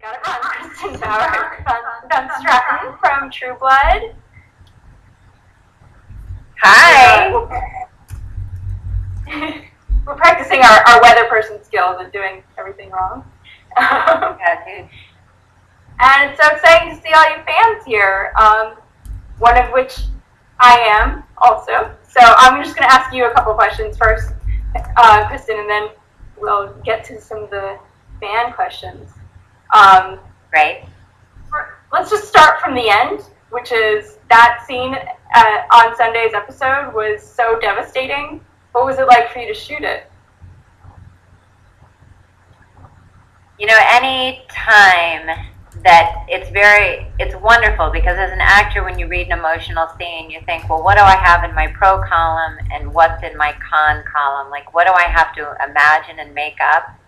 got it wrong. Kristin Bauer von Stratton from True Blood. Hi. We're practicing our weather person skills and doing everything wrong. And it's so exciting to see all you fans here, one of which I am also. So I'm just going to ask you a couple questions first, Kristin, and then we'll get to some of the fan questions. Right. Let's just start from the end, which is that scene on Sunday's episode was so devastating. What was it like for you to shoot it? You know, any time that it's wonderful, because as an actor, when you read an emotional scene, you think, well, what do I have in my pro column and what's in my con column? Like, what do I have to imagine and make up?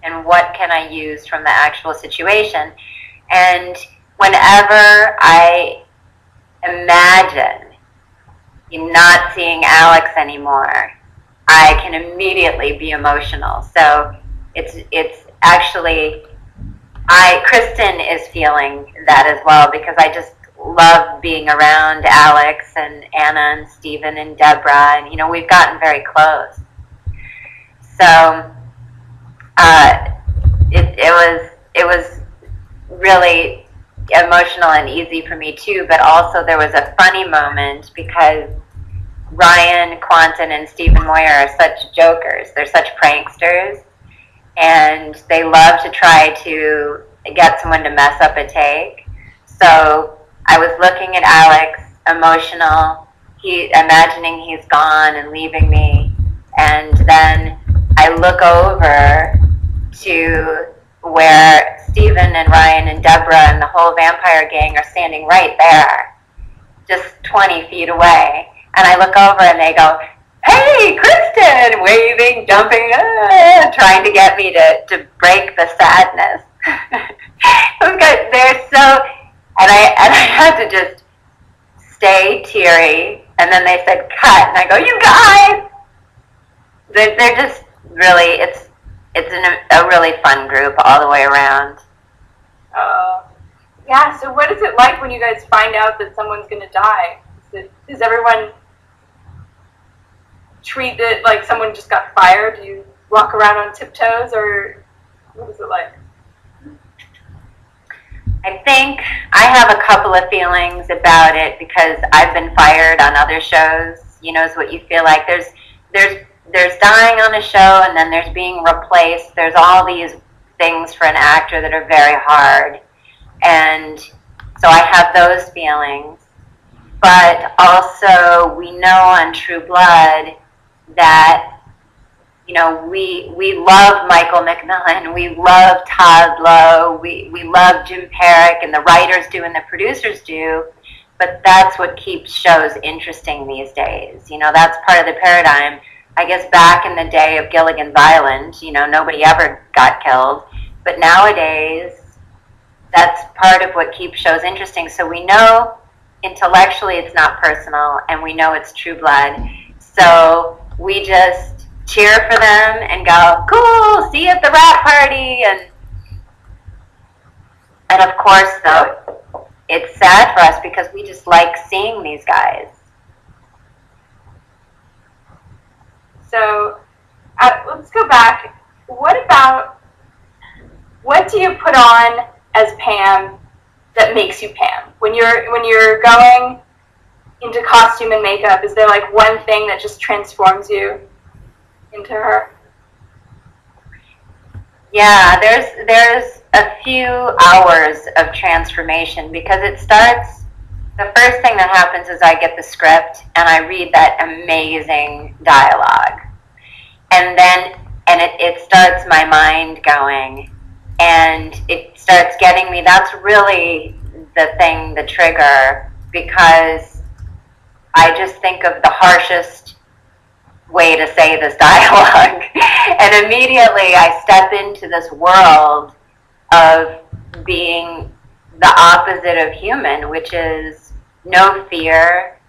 And what can I use from the actual situation? And whenever I imagine not seeing Alex anymore, I can immediately be emotional. So it's actually, Kristin is feeling that as well, because I just love being around Alex and Anna and Stephen and Deborah, and, you know, we've gotten very close. So it was really emotional and easy for me too, but also there was a funny moment because Ryan Quanten and Stephen Moyer are such jokers. They're such pranksters, and they love to try to get someone to mess up a take. So I was looking at Alex, emotional, imagining he's gone and leaving me, and then I look over to where Stephen and Ryan and Deborah and the whole vampire gang are standing right there, just 20 feet away. And I look over and they go, hey, Kristin, waving, jumping, trying to get me to break the sadness. They're so, and I had to just stay teary. And then they said, cut. And I go, you guys! They're just really, it's a really fun group all the way around. Yeah, so what is it like when you guys find out that someone's going to die? Does everyone treat it like someone just got fired? Do you walk around on tiptoes, or what is it like? I think I have a couple of feelings about it because I've been fired on other shows. You know, it's what you feel like. There's dying on a show, and then there's being replaced. There's all these things for an actor that are very hard. And so I have those feelings. But also, we know on True Blood that, you know, we love Michael McMillan, we love Todd Lowe, we love Jim Perrick, and the writers do and the producers do, but that's what keeps shows interesting these days. You know, that's part of the paradigm. I guess back in the day of Gilligan's Island, you know, nobody ever got killed, but nowadays, that's part of what keeps shows interesting. So we know intellectually it's not personal, and we know it's True Blood. So we just cheer for them and go, cool, see you at the wrap party. And of course, though, it's sad for us because we just like seeing these guys. So let's go back. What do you put on as Pam that makes you Pam? When you're going into costume and makeup, is there like one thing that just transforms you into her? Yeah, there's a few hours of transformation, because it starts, the first thing that happens is I get the script and I read that amazing dialogue. And then it starts my mind going, and it starts getting me. That's really the thing, the trigger, because I just think of the harshest way to say this dialogue. And immediately I step into this world of being the opposite of human, which is no fear.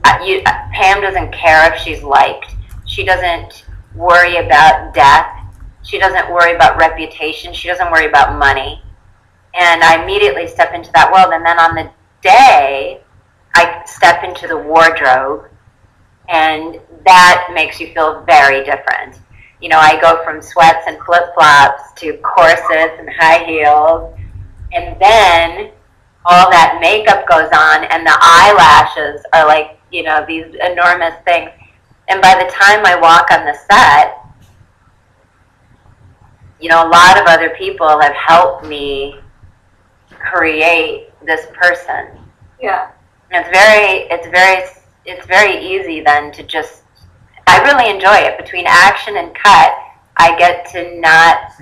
Pam doesn't care if she's liked. She doesn't worry about death. She doesn't worry about reputation. She doesn't worry about money. And I immediately step into that world. And then on the day, I step into the wardrobe, and that makes you feel very different. You know, I go from sweats and flip-flops to corsets and high heels, and then all that makeup goes on, and the eyelashes are like, you know, these enormous things. And by the time I walk on the set, you know, a lot of other people have helped me create this person. Yeah. And it's very easy then to just, I really enjoy it. Between action and cut, I get to not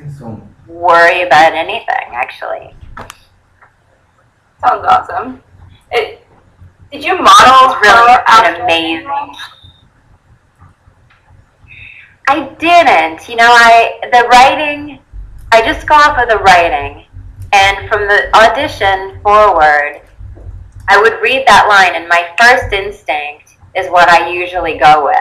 worry about anything, actually. Sounds awesome. Did you model it's really her amazing? I didn't. You know, the writing, I just go off of the writing. And from the audition forward, I would read that line, and my first instinct is what I usually go with.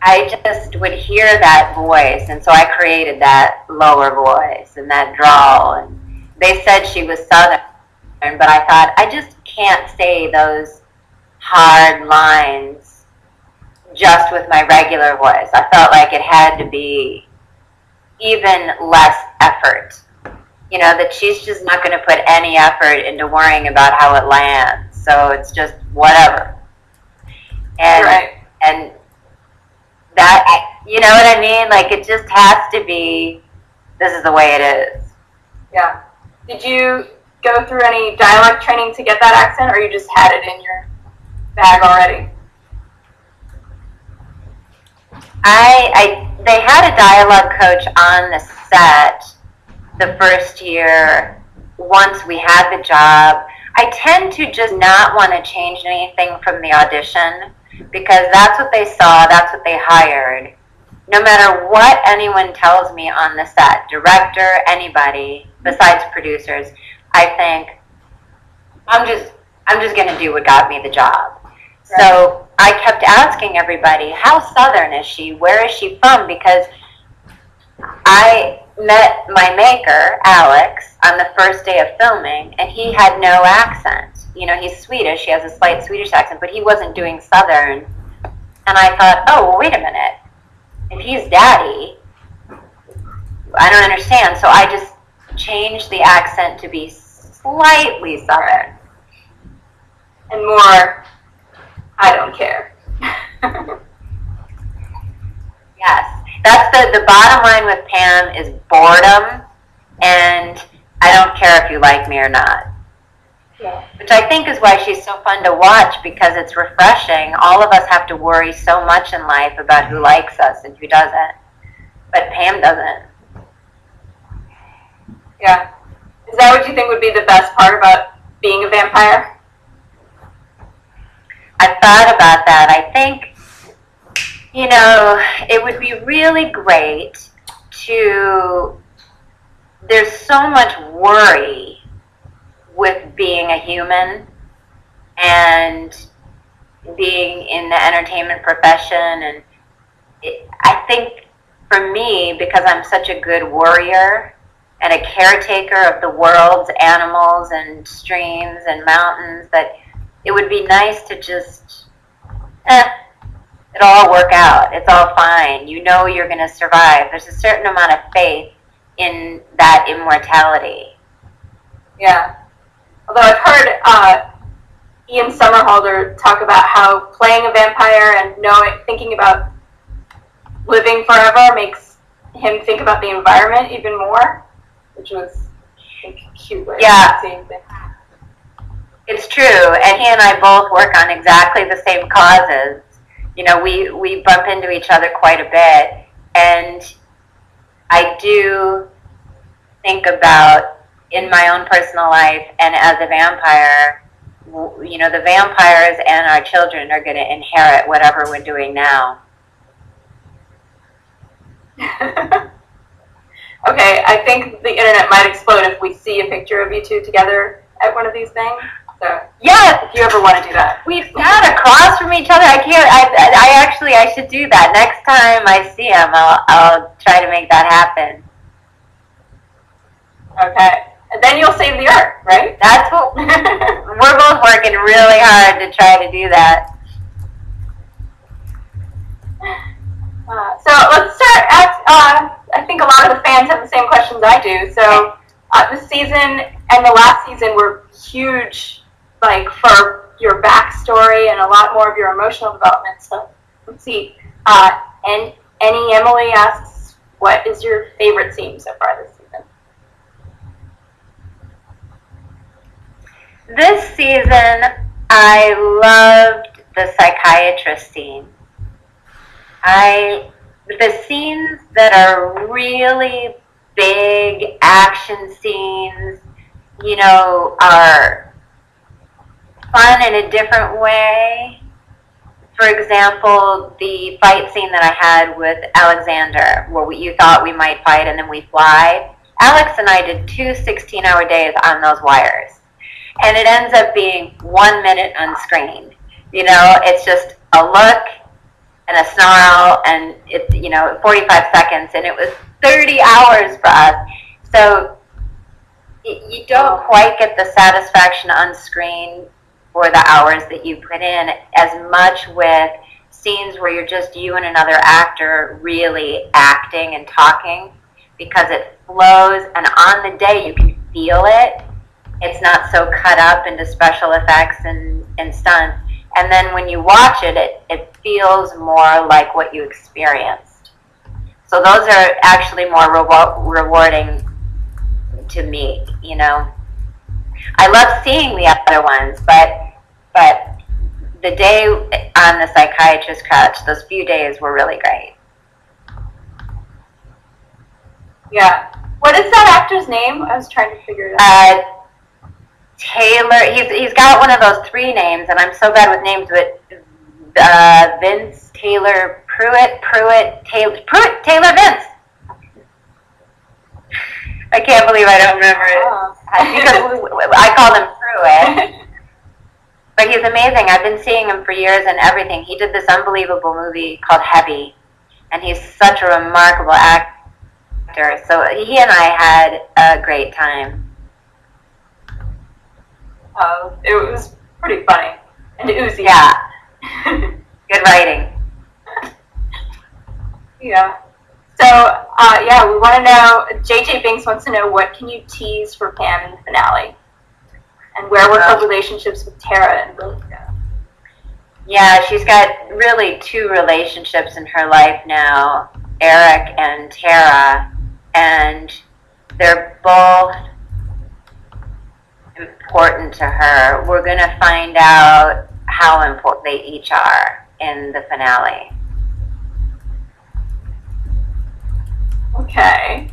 I just would hear that voice, and so I created that lower voice and that drawl. And they said she was Southern, but I thought, I just can't say those hard lines just with my regular voice. I felt like it had to be even less effort. You know, that she's just not going to put any effort into worrying about how it lands. So it's just whatever. And right. And that, you know what I mean? Like, it just has to be, this is the way it is. Yeah. Did you go through any dialect training to get that accent, or you just had it in your bag already? They had a dialogue coach on the set the first year, once we had the job. I tend to just not want to change anything from the audition, because that's what they saw, that's what they hired. No matter what anyone tells me on the set, director, anybody, besides producers, I think, I'm just going to do what got me the job. Right. So I kept asking everybody, how Southern is she? Where is she from? Because I met my maker, Alex, on the first day of filming, and he had no accent. You know, he's Swedish, he has a slight Swedish accent, but he wasn't doing Southern. And I thought, oh, well, wait a minute. If he's Daddy, I don't understand. So I just changed the accent to be slightly Southern. And more, I don't care. Yes. That's the bottom line with Pam is boredom, and I don't care if you like me or not. Yeah. Which I think is why she's so fun to watch, because it's refreshing. All of us have to worry so much in life about who likes us and who doesn't. But Pam doesn't. Yeah. Is that what you think would be the best part about being a vampire? I've thought about that. I think, you know, it would be really great to, there's so much worry with being a human and being in the entertainment profession. And I think for me, because I'm such a good warrior and a caretaker of the world's animals and streams and mountains, that it would be nice to just, it'll all work out. It's all fine. You know you're going to survive. There's a certain amount of faith in that immortality. Yeah. Although I've heard Ian Somerhalder talk about how playing a vampire and thinking about living forever makes him think about the environment even more, which was a cute way of seeing things. It's true, and he and I both work on exactly the same causes. You know, we bump into each other quite a bit, and I do think about, in my own personal life and as a vampire, you know, the vampires and our children are going to inherit whatever we're doing now. Okay, I think the internet might explode if we see a picture of you two together at one of these things. So, yeah, if you ever want to do that. We've sat across from each other. I should do that. Next time I see him, I'll try to make that happen. Okay. And then you'll save the earth, right? That's what we're both working really hard to try to do that. So let's start at, I think a lot of the fans have the same questions I do. So this season and the last season were huge, like for your backstory and a lot more of your emotional development. So let's see. And Emily asks, what is your favorite scene so far this season? This season, I loved the psychiatrist scene. The scenes that are really big action scenes, you know, are fun in a different way. For example, the fight scene that I had with Alexander, where you thought we might fight and then we fly. Alex and I did 2 16-hour days on those wires. And it ends up being 1 minute on screen. You know, it's just a look and a snarl, and it's, you know, 45 seconds, and it was 30 hours for us. So you don't quite get the satisfaction on screen for the hours that you put in as much with scenes where you're just you and another actor really acting and talking, because it flows, and on the day you can feel it. It's not so cut up into special effects and stunts. And then when you watch it, it feels more like what you experienced. So those are actually more rewarding to me, you know. I love seeing the other ones, but the day on the psychiatrist couch, those few days were really great. Yeah. What is that actor's name? I was trying to figure it out. Taylor, he's got one of those 3 names, and I'm so bad with names, but Vince Taylor Taylor Vince. I can't believe I don't remember it, because I call him Pruitt. But he's amazing. I've been seeing him for years and everything. He did this unbelievable movie called Heavy, and he's such a remarkable actor. So he and I had a great time. It was pretty funny and oozy. Yeah. Good writing. Yeah. So, yeah, we want to know, JJ Binks wants to know, what can you tease for Pam in the finale? And where were her relationships with Tara and Lilka? Yeah, she's got really 2 relationships in her life now, Eric and Tara, and they're both important to her. We're going to find out how important they each are in the finale. Okay.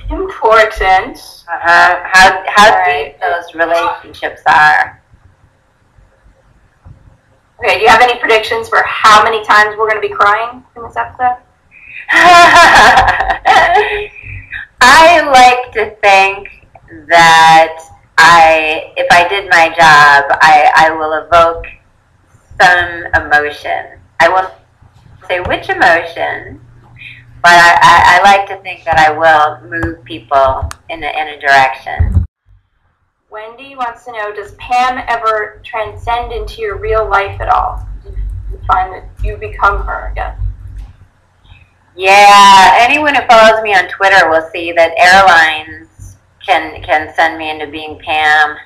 Important. How deep those relationships are. Okay, do you have any predictions for how many times we're going to be crying in this episode? I like to think that if I did my job, I will evoke some emotion. I won't say which emotion, but I like to think that I will move people in a direction. Wendy wants to know, does Pam ever transcend into your real life at all? Do you find that you become her again? Yeah, anyone who follows me on Twitter will see that airlines can send me into being Pam.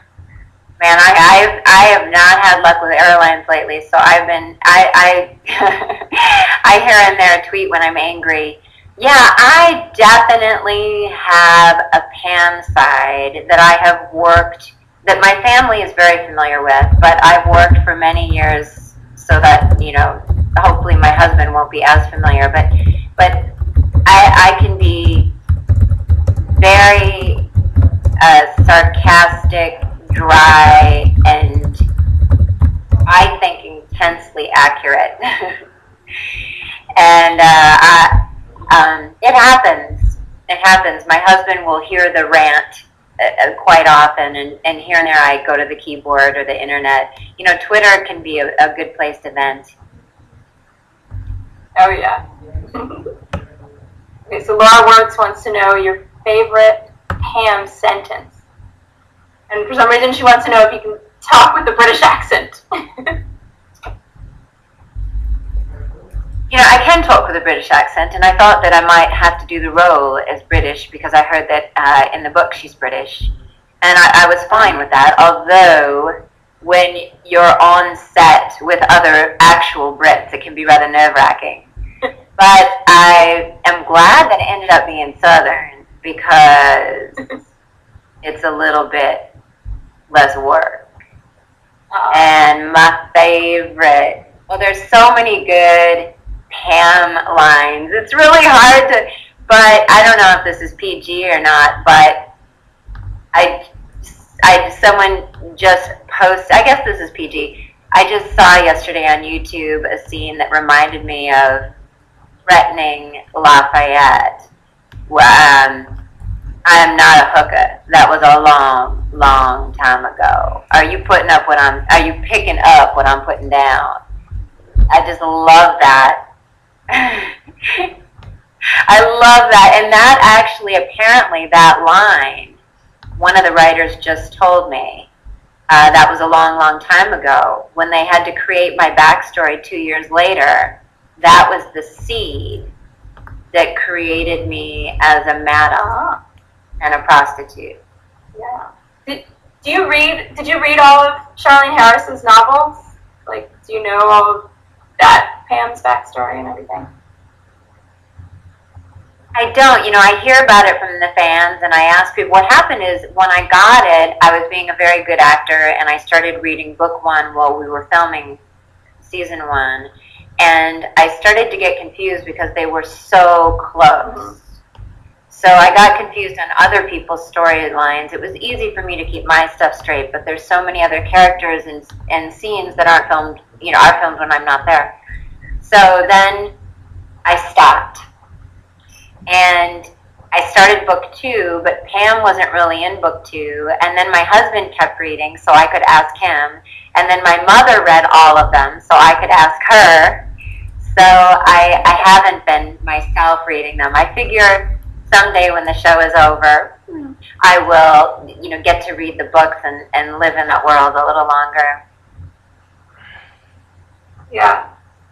Man, I have not had luck with airlines lately, so I here and there tweet when I'm angry. Yeah, I definitely have a Pam side that I have worked, that my family is very familiar with, but I've worked for many years so that, you know, hopefully my husband won't be as familiar, but I can be very sarcastic, dry, and I think intensely accurate. And it happens. It happens. My husband will hear the rant quite often, and here and there I go to the keyboard or the internet. You know, Twitter can be a good place to vent. Oh, yeah. Okay, so Laura Wirtz wants to know your favorite Pam's sentence. And for some reason, she wants to know if you can talk with a British accent. You know, I can talk with a British accent, and I thought that I might have to do the role as British because I heard that in the book she's British. And I was fine with that, although when you're on set with other actual Brits, it can be rather nerve-wracking. But I am glad that it ended up being Southern because it's a little bit less work. And my favorite, well, there's so many good Pam lines. It's really hard to, but I don't know if this is PG or not, but someone just posted, I guess this is PG. I just saw yesterday on YouTube a scene that reminded me of threatening Lafayette. I am not a hooker. That was a long, long time ago. Are you picking up what I'm putting down? I just love that. I love that. And that actually, apparently, that line, one of the writers just told me, that was a long, long time ago, when they had to create my backstory 2 years later, that was the seed that created me as a madam and a prostitute. Yeah. Did you read all of Charlene Harris's novels? Like, do you know all of that, Pam's backstory and everything? I don't. You know, I hear about it from the fans, and I ask people. What happened is, when I got it, I was being a very good actor, and I started reading book one while we were filming season one, and I started to get confused because they were so close. So I got confused on other people's storylines. It was easy for me to keep my stuff straight, but there's so many other characters and scenes that aren't filmed, you know, are filmed when I'm not there. So then I stopped. And I started book two, but Pam wasn't really in book two. And then my husband kept reading, so I could ask him. And then my mother read all of them, so I could ask her. So I haven't been myself reading them. I figure someday when the show is over, I will, you know, get to read the books and live in that world a little longer. Yeah.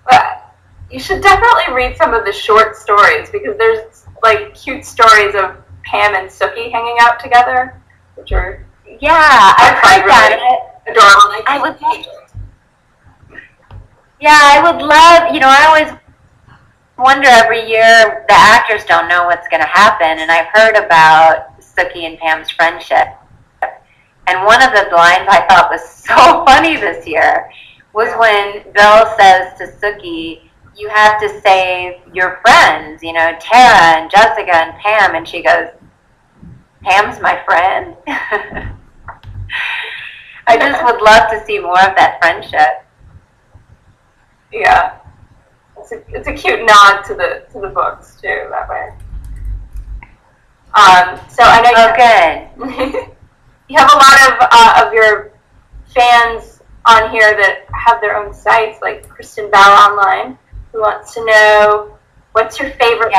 But you should definitely read some of the short stories, because there's like cute stories of Pam and Sookie hanging out together, which are I find really adorable. I would love, you know, I always wonder every year, the actors don't know what's going to happen, and I've heard about Sookie and Pam's friendship. And one of the lines I thought was so funny this year was when Bill says to Sookie, you have to save your friends, you know, Tara and Jessica and Pam. And she goes, Pam's my friend? I just would love to see more of that friendship. Yeah. It's a cute nod to the books, too, that way. So I know you have a lot of your fans on here that have their own sites, like Kristin Bauer Online, who wants to know, what's your favorite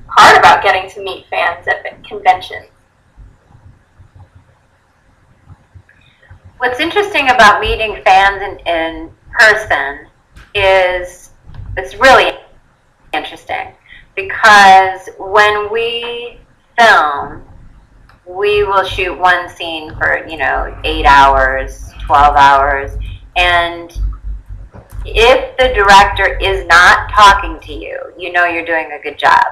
part about getting to meet fans at conventions? What's interesting about meeting fans in person is, it's really interesting, because when we film, we will shoot one scene for, you know, 8 hours, 12 hours, and if the director is not talking to you, you know you're doing a good job.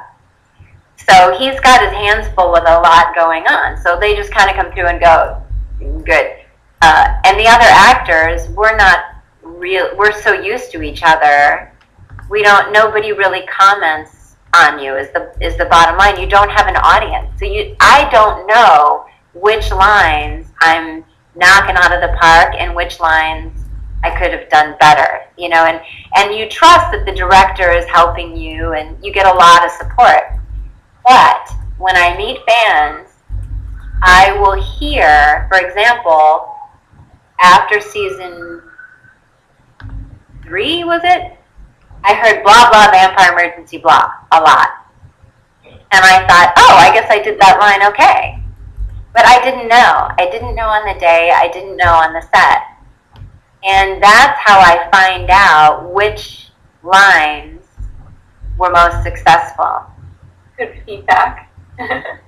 So he's got his hands full with a lot going on. So they just kind of come through and go, good. And the other actors, we're so used to each other. Nobody really comments on you is the bottom line. You don't have an audience. So I don't know which lines I'm knocking out of the park and which lines I could have done better, you know, and you trust that the director is helping you, and you get a lot of support. But when I meet fans, I will hear, for example, after season 3, was it? I heard blah, blah, vampire emergency, blah, a lot. And I thought, oh, I guess I did that line okay. But I didn't know. I didn't know on the day. I didn't know on the set. And that's how I find out which lines were most successful. Good feedback. That's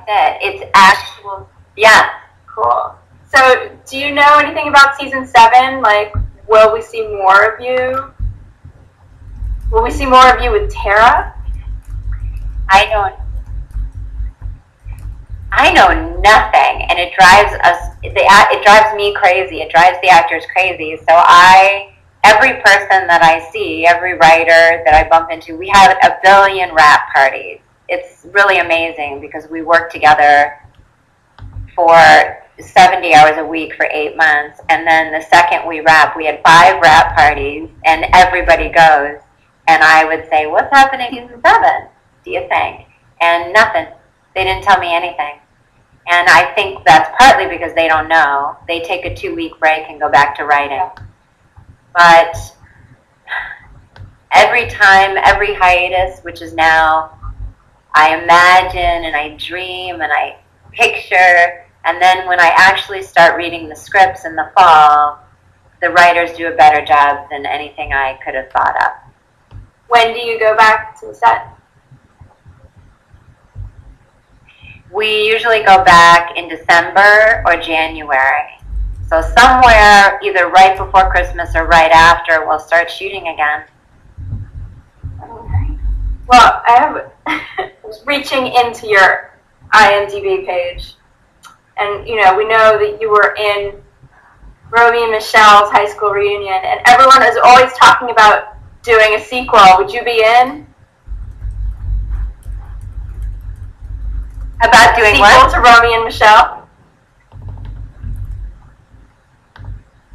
it. It's actual. Yeah. Cool. So, do you know anything about season 7? Like, will we see more of you? Will we see more of you with Tara? I know nothing, and it drives us. It drives me crazy. It drives the actors crazy. So every person that I see, every writer that I bump into, we have a billion rap parties. It's really amazing because we work together for 70 hours a week for 8 months, and then the second we wrap, we had 5 wrap parties, and everybody goes. And I would say, "What's happening in season 7? Do you think?" And nothing. They didn't tell me anything. And I think that's partly because they don't know. They take a 2-week break and go back to writing. But every time, every hiatus, which is now, I imagine and I dream and I picture, and then when I actually start reading the scripts in the fall, the writers do a better job than anything I could have thought of. When do you go back to the set? We usually go back in December or January. So somewhere, either right before Christmas or right after, we'll start shooting again. Well, I was reaching into your IMDb page, and we know that you were in Romy and Michelle's high school reunion, and everyone is always talking about doing a sequel. Would you be in? About doing sequel what? To Romy and Michelle?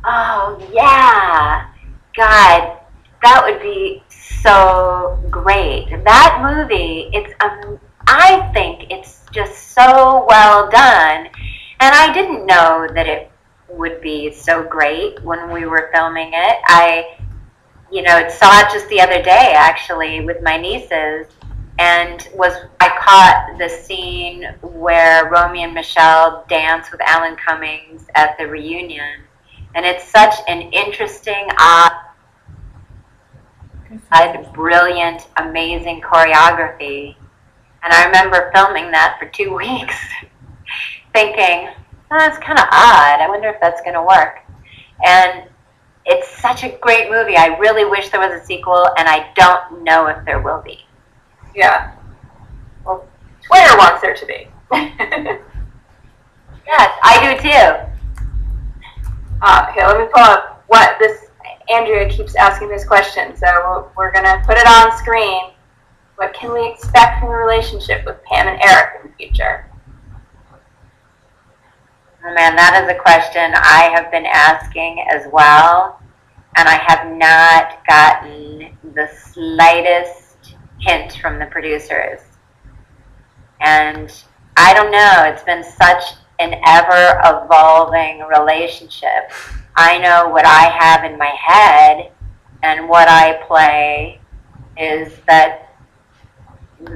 Oh, yeah. God, that would be so great. That movie, I think it's just so well done. And I didn't know that it would be so great when we were filming it. I saw it just the other day, actually, with my nieces. And I caught the scene where Romy and Michelle dance with Alan Cummings at the reunion. And it's such an interesting, brilliant, amazing choreography. And I remember filming that for 2 weeks, thinking, that's kind of odd. I wonder if that's going to work. And it's such a great movie. I really wish there was a sequel, and I don't know if there will be. Yeah. Well, Twitter wants there to be. Yes, I do too. Okay, let me pull up what this. Andrea keeps asking this question, so we're going to put it on screen. What can we expect from the relationship with Pam and Eric in the future? Oh man, that is a question I have been asking as well, and I have not gotten the slightest hint from the producers. And I don't know, it's been such an ever-evolving relationship. I know what I have in my head, and what I play is that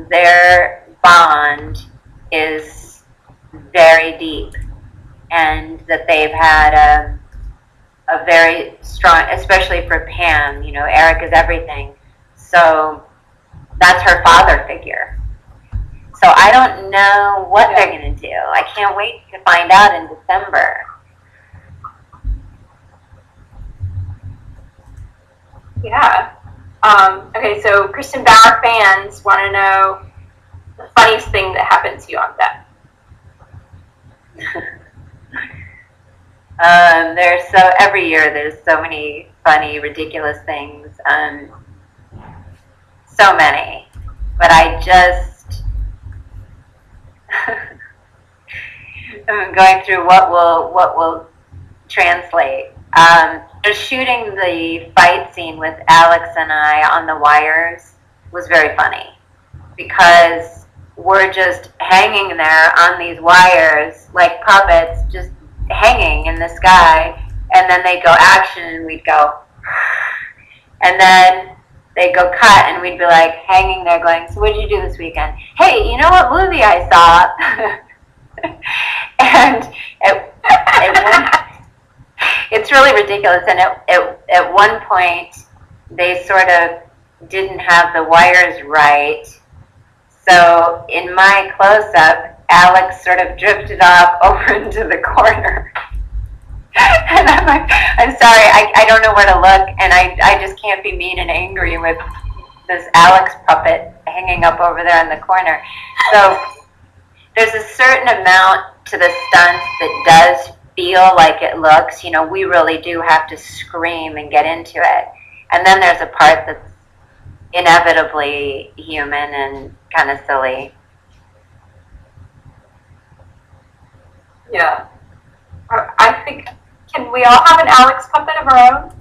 their bond is very deep, and that they've had a very strong, especially for Pam, Eric is everything. So that's her father figure. So I don't know what they're going to do. I can't wait to find out in December. Yeah. Okay, so Kristin Bauer fans want to know the funniest thing that happened to you on set. Every year there's so many funny, ridiculous things. So many. But I just I'm going through what will translate. Just shooting the fight scene with Alex and I on the wires was very funny, because we're just hanging there on these wires like puppets, just hanging in the sky, and then they go action and we'd go, and then they'd go cut, and we'd be like hanging there going, so what did you do this weekend? Hey, you know what movie I saw? And it's really ridiculous. And at one point, they sort of didn't have the wires right. So in my close-up, Alex sort of drifted off over into the corner. And I'm like, I'm sorry, I don't know where to look, and I just can't be mean and angry with this Alex puppet hanging up over there in the corner. So there's a certain amount to the stunts that does feel like it looks. You know, we really do have to scream and get into it. And then there's a part that's inevitably human and kind of silly. Yeah. I think, can we all have an Alex puppet of our own?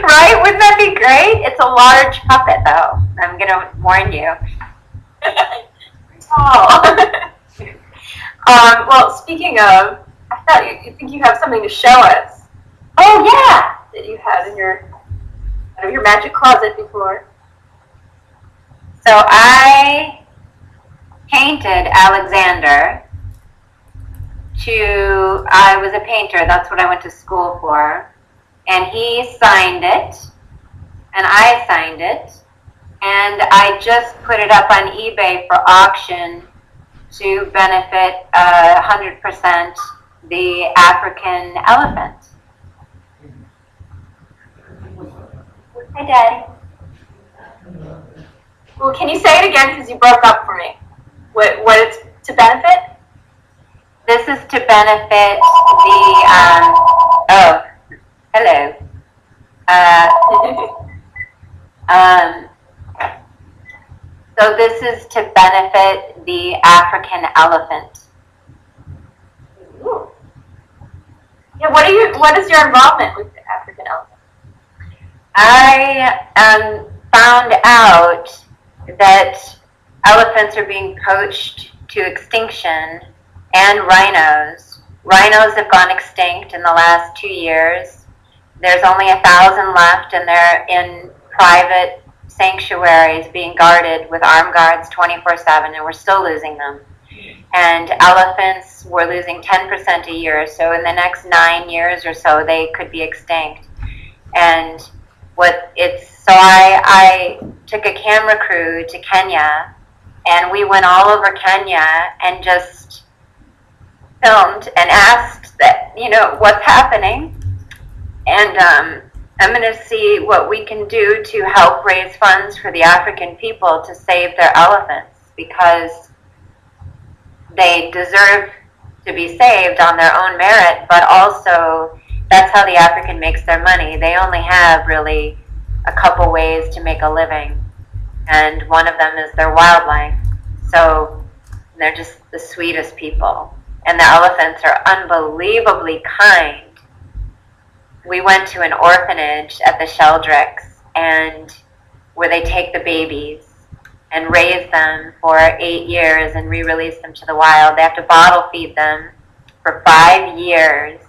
Right? Wouldn't that be great? It's a large puppet, though. I'm going to warn you. Oh. Well, speaking of, I thought you think you have something to show us. Oh, yeah. That you had in your magic closet before. So I painted Alexander I was a painter, that's what I went to school for, and he signed it, and I signed it, and I just put it up on eBay for auction to benefit 100% the African elephant. Hi, Daddy. Well, can you say it again, because you broke up for me? What it's to benefit? This is to benefit the, oh, hello. So this is to benefit the African elephant. Ooh. Yeah, what is your involvement with the African elephant? I found out that elephants are being poached to extinction, and rhinos. Rhinos have gone extinct in the last 2 years. There's only 1,000 left, and they're in private sanctuaries being guarded with armed guards 24/7, and we're still losing them. And elephants, we're losing 10% a year, so in the next 9 years or so, they could be extinct. And so I took a camera crew to Kenya, and we went all over Kenya and just filmed and asked that, what's happening. And I'm going to see what we can do to help raise funds for the African people to save their elephants, because they deserve to be saved on their own merit, but also that's how the African makes their money. They only have really a couple ways to make a living, and one of them is their wildlife. So they're just the sweetest people. And the elephants are unbelievably kind. We went to an orphanage at the Sheldricks, and where they take the babies and raise them for 8 years and re-release them to the wild. They have to bottle feed them for 5 years,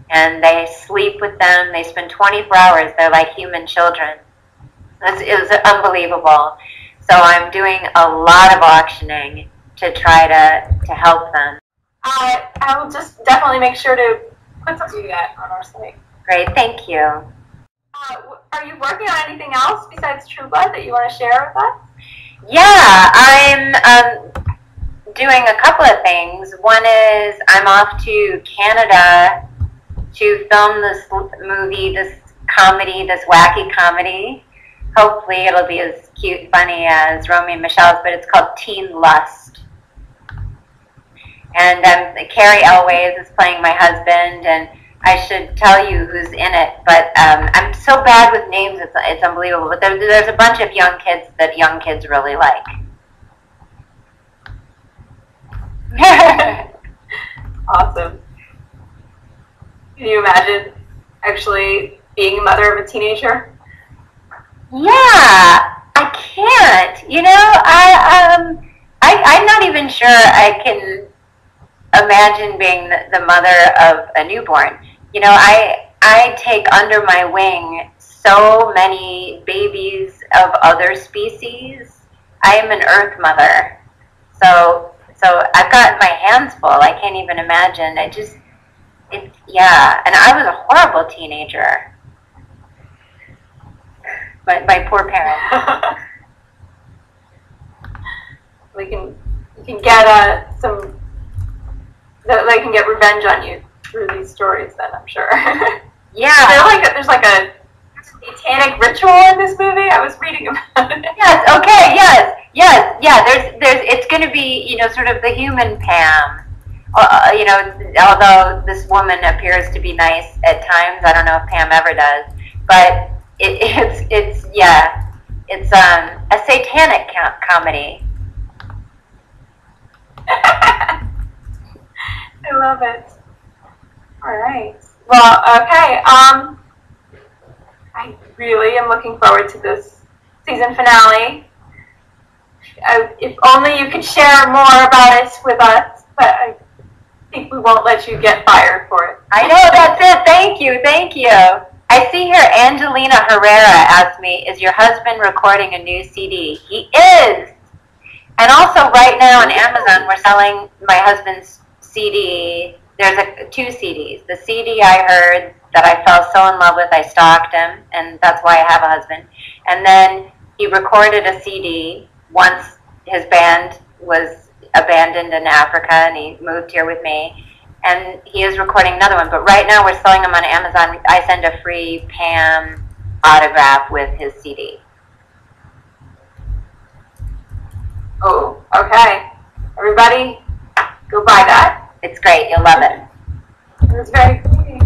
and they sleep with them. They spend 24 hours. They're like human children. It was unbelievable. So I'm doing a lot of auctioning to try to help them. I will just definitely make sure to put something to that on our site. Great, thank you. Are you working on anything else besides True Blood that you want to share with us? Yeah, I'm doing a couple of things. One is I'm off to Canada to film this movie, this wacky comedy. Hopefully it'll be as cute and funny as Romy and Michelle's, but it's called Teen Lust. And Carrie Elways is playing my husband, and I should tell you who's in it, but I'm so bad with names, it's unbelievable. But there's a bunch of young kids that young kids really like. Awesome. Can you imagine actually being a mother of a teenager? Yeah, I can't. I'm not even sure I can imagine being the mother of a newborn. I take under my wing so many babies of other species. I am an earth mother. So I've got my hands full. I can't even imagine. Yeah. And I was a horrible teenager. My poor parents. You can get they can get revenge on you through these stories. Then I'm sure. Yeah. There's like a satanic ritual in this movie. I was reading about it. Yes. Okay. Yes. Yeah. There's. It's going to be sort of the human Pam. Although this woman appears to be nice at times, I don't know if Pam ever does. But it's a satanic comedy. I love it. All right. Well, okay. I really am looking forward to this season finale. If only you could share more about it with us, but I think we won't let you get fired for it. I know, that's it. Thank you. I see here Angelina Herrera asked me, is your husband recording a new CD? He is. And also right now on Amazon, we're selling my husband's CD. There's two CDs. The CD I heard that I fell so in love with, I stalked him, and that's why I have a husband. And then he recorded a CD once his band was abandoned in Africa, and he moved here with me. And he is recording another one. But right now we're selling them on Amazon. I send a free Pam autograph with his CD. Oh, okay. Everybody, go buy that. It's great. You'll love it. It's very pretty.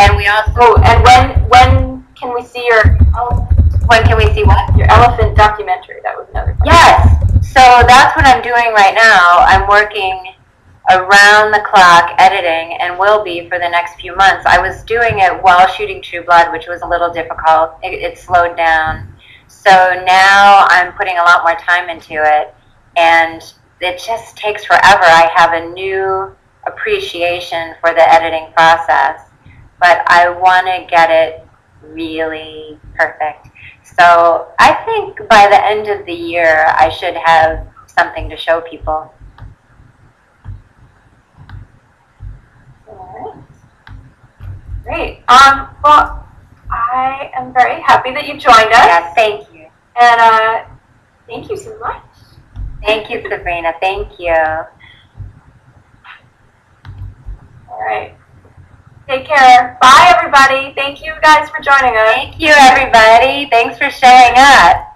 And we also... Oh, and when can we see your elephant? When can we see what? Your elephant documentary. That was another question. Yes. So that's what I'm doing right now. I'm working around the clock editing, and will be for the next few months. I was doing it while shooting True Blood, which was a little difficult. It slowed down. So now I'm putting a lot more time into it, and it just takes forever. I have a new appreciation for the editing process, but I want to get it really perfect. So I think by the end of the year, I should have something to show people. All right. Great. Well, I am very happy that you joined us. Yeah, thank you. And thank you so much. Thank you, Sabrina. Thank you. All right. Take care. Bye, everybody. Thank you guys for joining us. Thank you, everybody. Thanks for showing up.